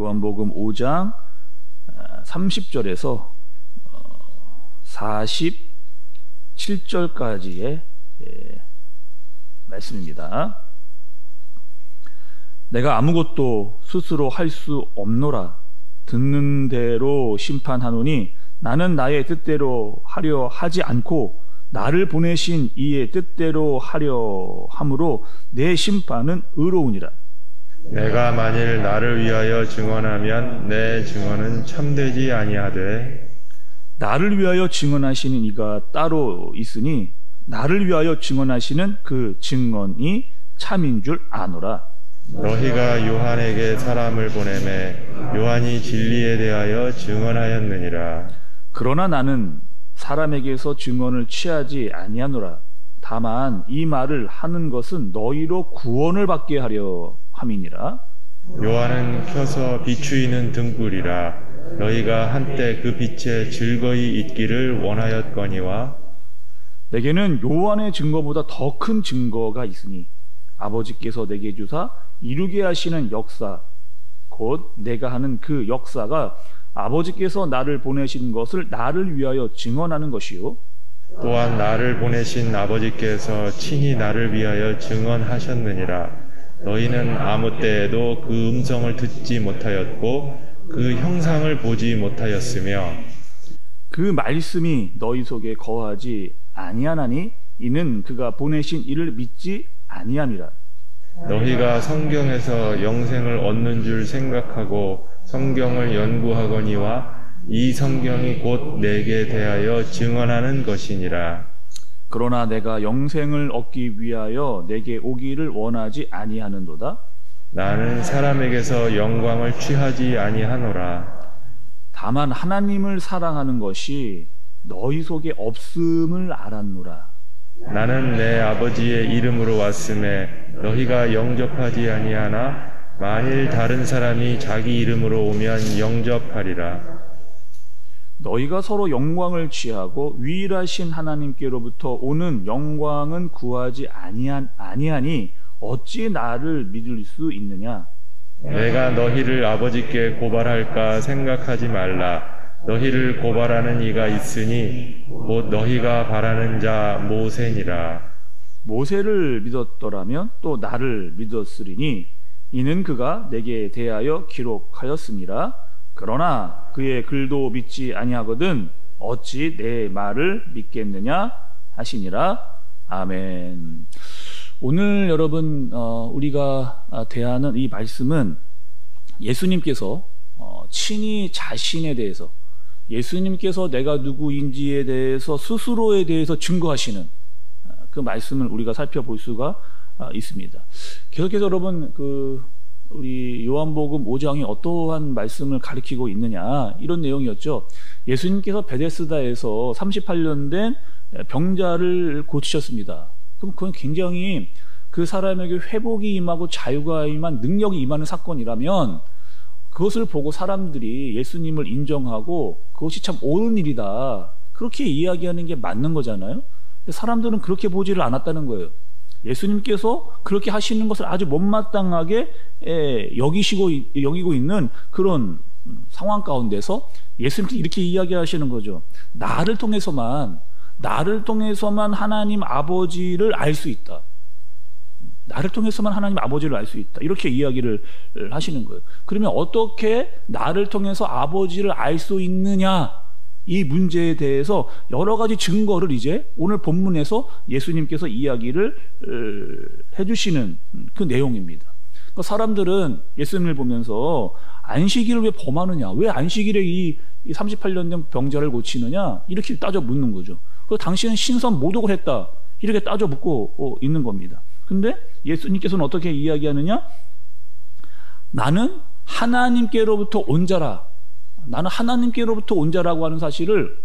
요한복음 5장 30절에서 47절까지의 말씀입니다. 내가 아무것도 스스로 할 수 없노라. 듣는 대로 심판하노니 나는 나의 뜻대로 하려 하지 않고 나를 보내신 이의 뜻대로 하려 함으로 내 심판은 의로우니라. 내가 만일 나를 위하여 증언하면 내 증언은 참되지 아니하되 나를 위하여 증언하시는 이가 따로 있으니 나를 위하여 증언하시는 그 증언이 참인 줄 아노라. 너희가 요한에게 사람을 보내매 요한이 진리에 대하여 증언하였느니라. 그러나 나는 사람에게서 증언을 취하지 아니하노라. 다만 이 말을 하는 것은 너희로 구원을 받게 하려 함이니라. 요한은 켜서 비추이는 등불이라. 너희가 한때 그 빛에 즐거이 있기를 원하였거니와 내게는 요한의 증거보다 더 큰 증거가 있으니 아버지께서 내게 주사 이루게 하시는 역사 곧 내가 하는 그 역사가 아버지께서 나를 보내신 것을 나를 위하여 증언하는 것이요 또한 나를 보내신 아버지께서 친히 나를 위하여 증언하셨느니라. 너희는 아무 때에도 그 음성을 듣지 못하였고 그 형상을 보지 못하였으며 그 말씀이 너희 속에 거하지 아니하나니 이는 그가 보내신 이를 믿지 아니함이라. 너희가 성경에서 영생을 얻는 줄 생각하고 성경을 연구하거니와 이 성경이 곧 내게 대하여 증언하는 것이니라. 그러나 내가 영생을 얻기 위하여 내게 오기를 원하지 아니하는도다. 나는 사람에게서 영광을 취하지 아니하노라. 다만 하나님을 사랑하는 것이 너희 속에 없음을 알았노라. 나는 내 아버지의 이름으로 왔음에 너희가 영접하지 아니하나 만일 다른 사람이 자기 이름으로 오면 영접하리라. 너희가 서로 영광을 취하고 유일하신 하나님께로부터 오는 영광은 구하지 아니하니 어찌 나를 믿을 수 있느냐? 내가 너희를 아버지께 고발할까 생각하지 말라. 너희를 고발하는 이가 있으니 곧 너희가 바라는 자 모세니라. 모세를 믿었더라면 또 나를 믿었으리니 이는 그가 내게 대하여 기록하였음이라. 그러나 그의 글도 믿지 아니하거든 어찌 내 말을 믿겠느냐 하시니라. 아멘. 오늘 여러분 우리가 대하는 이 말씀은 예수님께서 친히 자신에 대해서 예수님께서 내가 누구인지에 대해서 스스로에 대해서 증거하시는 그 말씀을 우리가 살펴볼 수가 있습니다. 계속해서 여러분 우리 요한복음 5장이 어떠한 말씀을 가리키고 있느냐 이런 내용이었죠. 예수님께서 베데스다에서 38년 된 병자를 고치셨습니다. 그럼 그건 굉장히 그 사람에게 회복이 임하고 자유가 임한 능력이 임하는 사건이라면 그것을 보고 사람들이 예수님을 인정하고 그것이 참 옳은 일이다 그렇게 이야기하는 게 맞는 거잖아요. 근데 사람들은 그렇게 보지를 않았다는 거예요. 예수님께서 그렇게 하시는 것을 아주 못마땅하게 여기고 있는 그런 상황 가운데서 예수님께서 이렇게 이야기하시는 거죠. 나를 통해서만 하나님 아버지를 알 수 있다. 나를 통해서만 하나님 아버지를 알 수 있다. 이렇게 이야기를 하시는 거예요. 그러면 어떻게 나를 통해서 아버지를 알 수 있느냐? 이 문제에 대해서 여러 가지 증거를 이제 오늘 본문에서 예수님께서 이야기를 해주시는 그 내용입니다. 그러니까 사람들은 예수님을 보면서 안식일을 왜 범하느냐? 왜 안식일에 이 38년 된 병자를 고치느냐? 이렇게 따져 묻는 거죠. 그리고 당신은 신선 모독을 했다. 이렇게 따져 묻고 있는 겁니다. 근데 예수님께서는 어떻게 이야기하느냐? 나는 하나님께로부터 온 자라. 나는 하나님께로부터 온 자라고 하는 사실을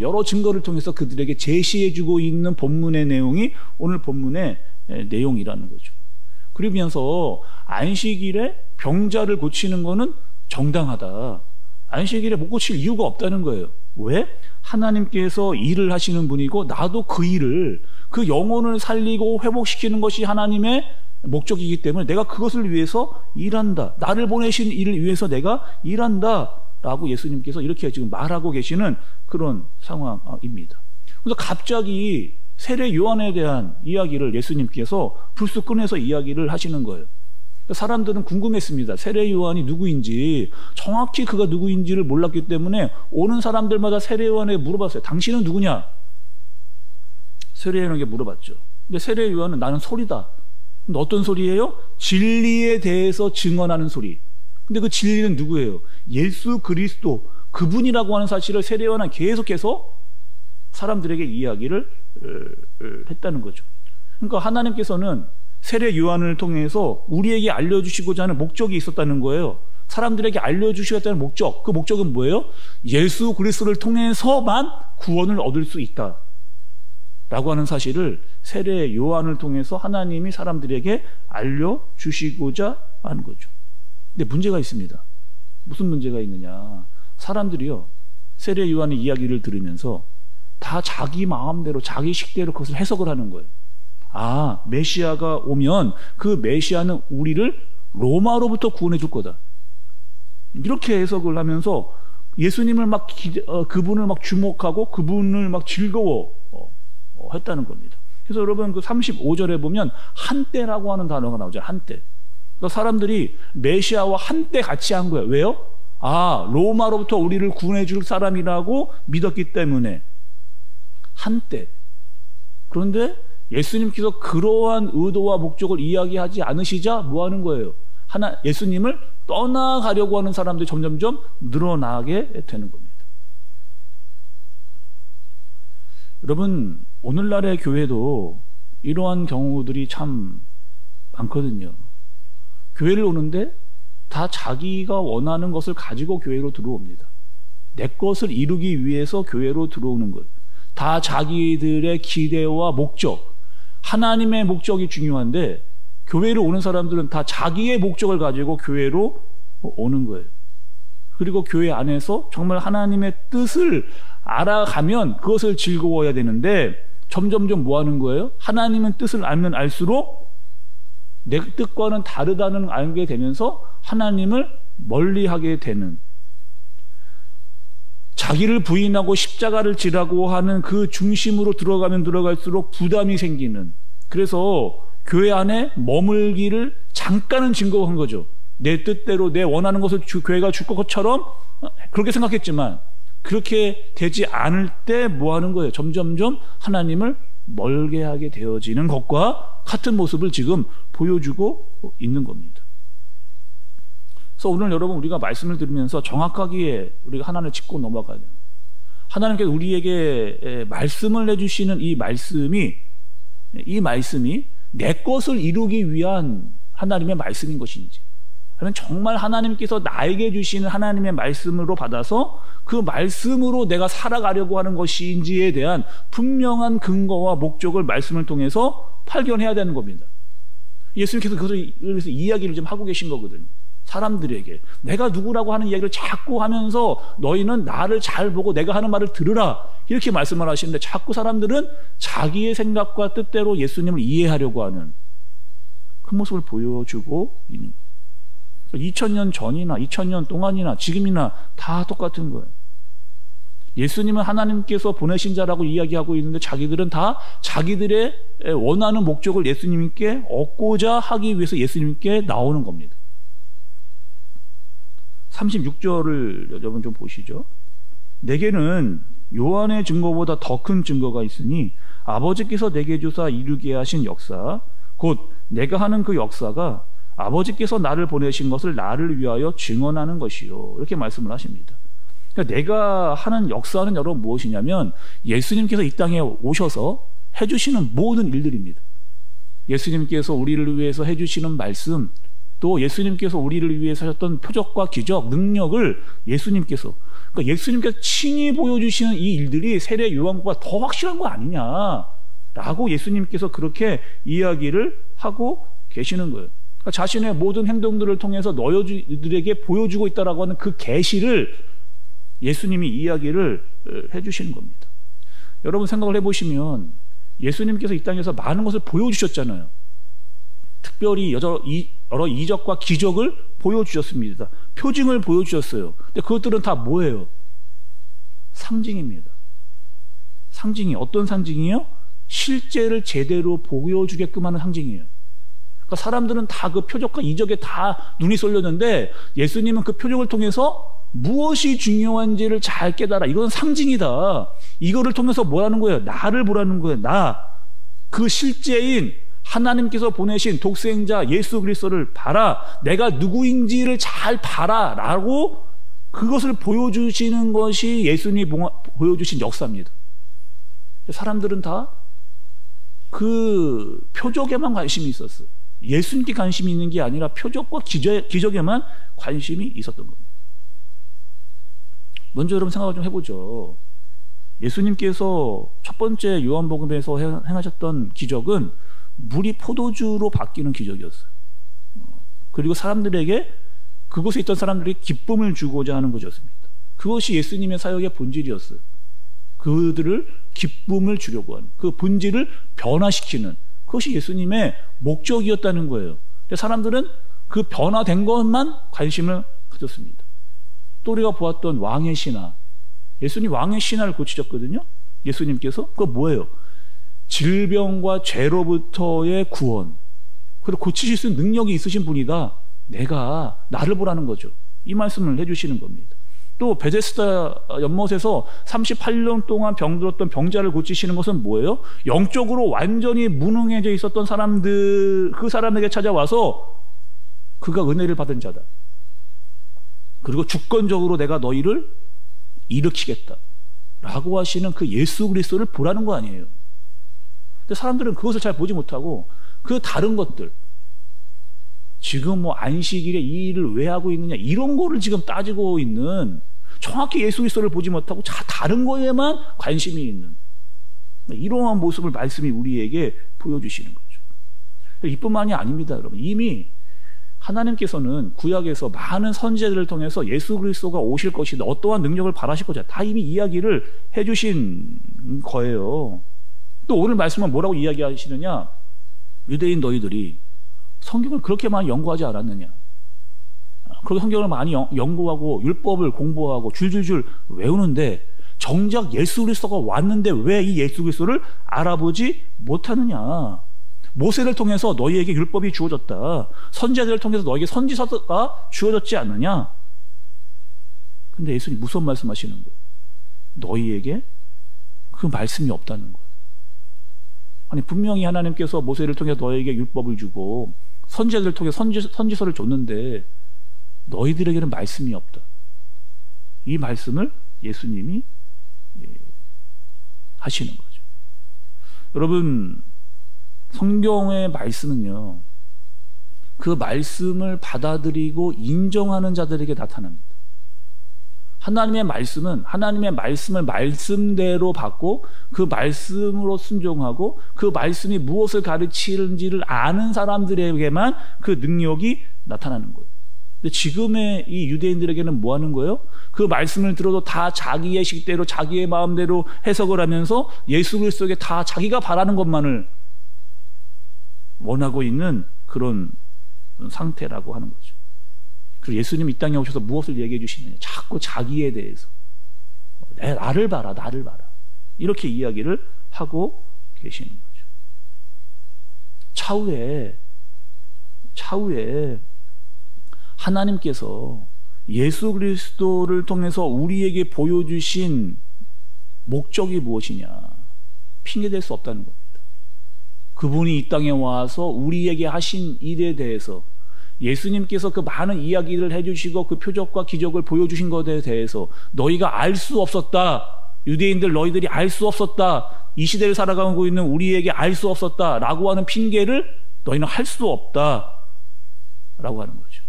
여러 증거를 통해서 그들에게 제시해주고 있는 본문의 내용이 오늘 본문의 내용이라는 거죠. 그러면서 안식일에 병자를 고치는 것은 정당하다. 안식일에 못 고칠 이유가 없다는 거예요. 왜? 하나님께서 일을 하시는 분이고 나도 그 일을 그 영혼을 살리고 회복시키는 것이 하나님의 목적이기 때문에 내가 그것을 위해서 일한다. 나를 보내신 일을 위해서 내가 일한다. 라고 예수님께서 이렇게 지금 말하고 계시는 그런 상황입니다. 그래서 갑자기 세례 요한에 대한 이야기를 예수님께서 불쑥 꺼내서 이야기를 하시는 거예요. 사람들은 궁금했습니다. 세례 요한이 누구인지, 정확히 그가 누구인지를 몰랐기 때문에 오는 사람들마다 세례 요한에게 물어봤어요. 당신은 누구냐? 세례 요한에게 물어봤죠. 근데 세례 요한은 나는 소리다. 근데 어떤 소리예요? 진리에 대해서 증언하는 소리. 근데 그 진리는 누구예요? 예수 그리스도, 그분이라고 하는 사실을 세례 요한은 계속해서 사람들에게 이야기를 했다는 거죠. 그러니까 하나님께서는 세례 요한을 통해서 우리에게 알려주시고자 하는 목적이 있었다는 거예요. 사람들에게 알려주시겠다는 목적, 그 목적은 뭐예요? 예수 그리스도를 통해서만 구원을 얻을 수 있다 라고 하는 사실을 세례 요한을 통해서 하나님이 사람들에게 알려주시고자 하는 거죠. 근데 문제가 있습니다. 무슨 문제가 있느냐? 사람들이요, 세례 요한의 이야기를 들으면서 다 자기 마음대로, 자기 식대로 그것을 해석을 하는 거예요. 아, 메시아가 오면 그 메시아는 우리를 로마로부터 구원해 줄 거다. 이렇게 해석을 하면서 예수님을 막 그분을 막 주목하고 그분을 막 즐거워 했다는 겁니다. 그래서 여러분 그 35절에 보면 한때라고 하는 단어가 나오죠. 한때. 그러니까 사람들이 메시아와 한때 같이 한 거예요. 왜요? 아, 로마로부터 우리를 구원해 줄 사람이라고 믿었기 때문에 한때. 그런데 예수님께서 그러한 의도와 목적을 이야기하지 않으시자 뭐 하는 거예요? 예수님을 떠나가려고 하는 사람들이 점점점 늘어나게 되는 겁니다. 여러분, 오늘날의 교회도 이러한 경우들이 참 많거든요. 교회를 오는데 다 자기가 원하는 것을 가지고 교회로 들어옵니다. 내 것을 이루기 위해서 교회로 들어오는 거예요. 다 자기들의 기대와 목적, 하나님의 목적이 중요한데 교회로 오는 사람들은 다 자기의 목적을 가지고 교회로 오는 거예요. 그리고 교회 안에서 정말 하나님의 뜻을 알아가면 그것을 즐거워야 되는데 점점점 뭐 하는 거예요? 하나님의 뜻을 알면 알수록 내 뜻과는 다르다는 걸 알게 되면서 하나님을 멀리하게 되는, 자기를 부인하고 십자가를 지라고 하는 그 중심으로 들어가면 들어갈수록 부담이 생기는, 그래서 교회 안에 머물기를 잠깐은 즐거워한 거죠. 내 뜻대로 내 원하는 것을 교회가 줄 것처럼 그렇게 생각했지만 그렇게 되지 않을 때 뭐 하는 거예요? 점점점 하나님을 멀게 하게 되어지는 것과 같은 모습을 지금 보여주고 있는 겁니다. 그래서 오늘 여러분 우리가 말씀을 들으면서 정확하게 우리가 하나를 짚고 넘어가야 돼요. 하나님께서 우리에게 말씀을 해주시는 이 말씀이 내 것을 이루기 위한 하나님의 말씀인 것인지, 아니면 정말 하나님께서 나에게 주시는 하나님의 말씀으로 받아서 그 말씀으로 내가 살아가려고 하는 것인지에 대한 분명한 근거와 목적을 말씀을 통해서 발견해야 되는 겁니다. 예수님께서 그것을 위해서 이야기를 좀 하고 계신 거거든요. 사람들에게 내가 누구라고 하는 이야기를 자꾸 하면서 너희는 나를 잘 보고 내가 하는 말을 들으라, 이렇게 말씀을 하시는데 자꾸 사람들은 자기의 생각과 뜻대로 예수님을 이해하려고 하는 그 모습을 보여주고 있는 거예요. 2000년 전이나 2000년 동안이나 지금이나 다 똑같은 거예요. 예수님은 하나님께서 보내신 자라고 이야기하고 있는데 자기들은 다 자기들의 원하는 목적을 예수님께 얻고자 하기 위해서 예수님께 나오는 겁니다. 36절을 여러분 좀 보시죠. 내게는 요한의 증거보다 더 큰 증거가 있으니 아버지께서 내게 주사 이루게 하신 역사, 곧 내가 하는 그 역사가 아버지께서 나를 보내신 것을 나를 위하여 증언하는 것이요, 이렇게 말씀을 하십니다. 그러니까 내가 하는 역사는 여러분 무엇이냐면 예수님께서 이 땅에 오셔서 해주시는 모든 일들입니다. 예수님께서 우리를 위해서 해주시는 말씀, 또 예수님께서 우리를 위해서 하셨던 표적과 기적, 능력을 그러니까 예수님께서 친히 보여주시는 이 일들이 세례 요한보다 더 확실한 거 아니냐라고 예수님께서 그렇게 이야기를 하고 계시는 거예요. 그러니까 자신의 모든 행동들을 통해서 너희들에게 보여주고 있다라고 하는 그 계시를 예수님이 이야기를 해주시는 겁니다. 여러분 생각을 해보시면 예수님께서 이 땅에서 많은 것을 보여주셨잖아요. 특별히 여러 이적과 기적을 보여주셨습니다. 표징을 보여주셨어요. 근데 그것들은 다 뭐예요? 상징입니다. 상징이 어떤 상징이에요? 실제를 제대로 보여주게끔 하는 상징이에요. 그러니까 사람들은 다 그 표적과 이적에 다 눈이 쏠렸는데 예수님은 그 표적을 통해서 무엇이 중요한지를 잘 깨달아. 이건 상징이다. 이거를 통해서 뭐라는 거예요? 나를 보라는 거예요. 그 실제인 하나님께서 보내신 독생자 예수 그리스도를 봐라. 내가 누구인지를 잘 봐라. 라고 그것을 보여주시는 것이 예수님이 보여주신 역사입니다. 사람들은 다 그 표적에만 관심이 있었어요. 예수님께 관심이 있는 게 아니라 표적과 기적에만 관심이 있었던 겁니다. 먼저 여러분 생각을 좀 해보죠. 예수님께서 첫 번째 요한복음에서 행하셨던 기적은 물이 포도주로 바뀌는 기적이었어요. 그리고 사람들에게 그곳에 있던 사람들이 기쁨을 주고자 하는 것이었습니다. 그것이 예수님의 사역의 본질이었어요. 그들을 기쁨을 주려고 하는 그 본질을 변화시키는 그것이 예수님의 목적이었다는 거예요. 근데 사람들은 그 변화된 것만 관심을 가졌습니다. 또 우리가 보았던 왕의 신화, 예수님 왕의 신화를 고치셨거든요. 예수님께서 그거 뭐예요? 질병과 죄로부터의 구원. 그리고 고치실 수 있는 능력이 있으신 분이다. 나를 보라는 거죠. 이 말씀을 해주시는 겁니다. 또 베데스다 연못에서 38년 동안 병들었던 병자를 고치시는 것은 뭐예요? 영적으로 완전히 무능해져 있었던 사람들, 그 사람에게 찾아와서 그가 은혜를 받은 자다. 그리고 주권적으로 내가 너희를 일으키겠다 라고 하시는 그 예수 그리스도를 보라는 거 아니에요. 근데 사람들은 그것을 잘 보지 못하고 그 다른 것들, 지금 뭐 안식일에 이 일을 왜 하고 있느냐 이런 거를 지금 따지고 있는, 정확히 예수 그리스도를 보지 못하고 다른 거에만 관심이 있는 이러한 모습을 말씀이 우리에게 보여주시는 거죠. 이뿐만이 아닙니다, 여러분. 이미 하나님께서는 구약에서 많은 선지자들을 통해서 예수 그리스도가 오실 것이다, 어떠한 능력을 발하실 것이다, 다 이미 이야기를 해주신 거예요. 또 오늘 말씀은 뭐라고 이야기하시느냐? 유대인 너희들이 성경을 그렇게 많이 연구하지 않았느냐? 그리고 성경을 많이 연구하고 율법을 공부하고 줄줄줄 외우는데 정작 예수 그리스도가 왔는데 왜 이 예수 그리스도를 알아보지 못하느냐? 모세를 통해서 너희에게 율법이 주어졌다. 선지자들을 통해서 너희에게 선지서가 주어졌지 않느냐? 근데 예수님 무슨 말씀하시는 거예요? 너희에게 그 말씀이 없다는 거예요. 아니, 분명히 하나님께서 모세를 통해 너희에게 율법을 주고 선지자들을 통해 선지서를 줬는데 너희들에게는 말씀이 없다. 이 말씀을 예수님이 하시는 거죠. 여러분, 성경의 말씀은요, 그 말씀을 받아들이고 인정하는 자들에게 나타납니다. 하나님의 말씀은 하나님의 말씀을 말씀대로 받고 그 말씀으로 순종하고 그 말씀이 무엇을 가르치는지를 아는 사람들에게만 그 능력이 나타나는 거예요. 근데 지금의 이 유대인들에게는 뭐 하는 거예요? 그 말씀을 들어도 다 자기의 식대로 자기의 마음대로 해석을 하면서 예수 그리스도에게 다 자기가 바라는 것만을 원하고 있는 그런 상태라고 하는 거죠. 그리고 예수님 이 땅에 오셔서 무엇을 얘기해 주시느냐? 자꾸 자기에 대해서 나를 봐라, 나를 봐라, 이렇게 이야기를 하고 계시는 거죠. 차후에 하나님께서 예수 그리스도를 통해서 우리에게 보여주신 목적이 무엇이냐? 핑계댈 수 없다는 겁니다. 그분이 이 땅에 와서 우리에게 하신 일에 대해서, 예수님께서 그 많은 이야기를 해주시고 그 표적과 기적을 보여주신 것에 대해서 너희가 알 수 없었다, 유대인들 너희들이 알 수 없었다, 이 시대를 살아가고 있는 우리에게 알 수 없었다 라고 하는 핑계를 너희는 할 수 없다 라고 하는 거죠.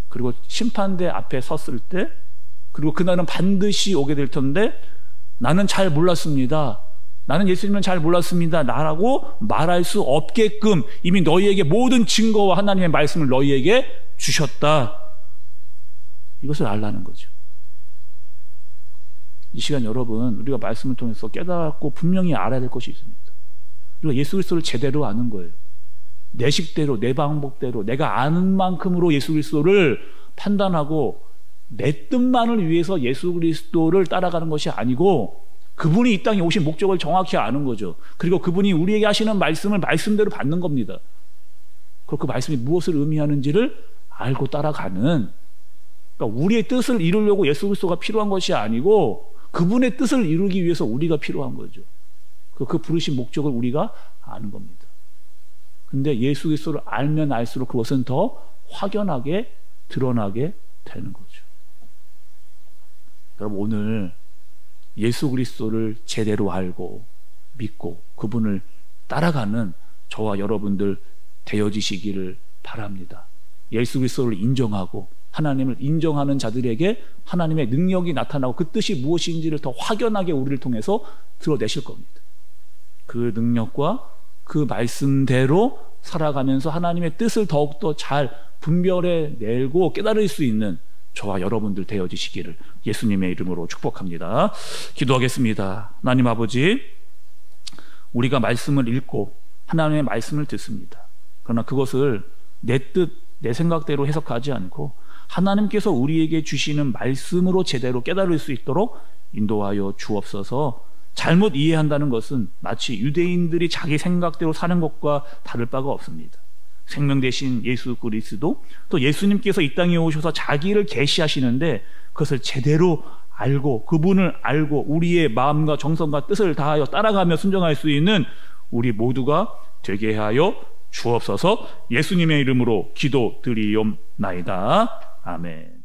그리고 심판대 앞에 섰을 때, 그리고 그날은 반드시 오게 될 텐데 나는 잘 몰랐습니다, 나는 예수님은 잘 몰랐습니다 라고 말할 수 없게끔 이미 너희에게 모든 증거와 하나님의 말씀을 너희에게 주셨다, 이것을 알라는 거죠. 이 시간 여러분, 우리가 말씀을 통해서 깨닫고 분명히 알아야 될 것이 있습니다. 우리가 예수 그리스도를 제대로 아는 거예요. 내 식대로, 내 방법대로, 내가 아는 만큼으로 예수 그리스도를 판단하고 내 뜻만을 위해서 예수 그리스도를 따라가는 것이 아니고 그분이 이 땅에 오신 목적을 정확히 아는 거죠. 그리고 그분이 우리에게 하시는 말씀을 말씀대로 받는 겁니다. 그리고 그 말씀이 무엇을 의미하는지를 알고 따라가는, 그러니까 우리의 뜻을 이루려고 예수 그리스도가 필요한 것이 아니고 그분의 뜻을 이루기 위해서 우리가 필요한 거죠. 그 부르신 목적을 우리가 아는 겁니다. 근데 예수 그리스도를 알면 알수록 그것은 더 확연하게 드러나게 되는 거죠. 여러분, 오늘 예수 그리스도를 제대로 알고 믿고 그분을 따라가는 저와 여러분들 되어지시기를 바랍니다. 예수 그리스도를 인정하고 하나님을 인정하는 자들에게 하나님의 능력이 나타나고 그 뜻이 무엇인지를 더 확연하게 우리를 통해서 드러내실 겁니다. 그 능력과 그 말씀대로 살아가면서 하나님의 뜻을 더욱더 잘 분별해내고 깨달을 수 있는 저와 여러분들 되어지시기를 예수님의 이름으로 축복합니다. 기도하겠습니다. 하나님 아버지, 우리가 말씀을 읽고 하나님의 말씀을 듣습니다. 그러나 그것을 내 뜻, 내 생각대로 해석하지 않고 하나님께서 우리에게 주시는 말씀으로 제대로 깨달을 수 있도록 인도하여 주옵소서. 잘못 이해한다는 것은 마치 유대인들이 자기 생각대로 사는 것과 다를 바가 없습니다. 생명 되신 예수 그리스도, 또 예수님께서 이 땅에 오셔서 자기를 계시하시는데 그것을 제대로 알고 그분을 알고 우리의 마음과 정성과 뜻을 다하여 따라가며 순종할 수 있는 우리 모두가 되게 하여 주옵소서. 예수님의 이름으로 기도드리옵나이다. 아멘.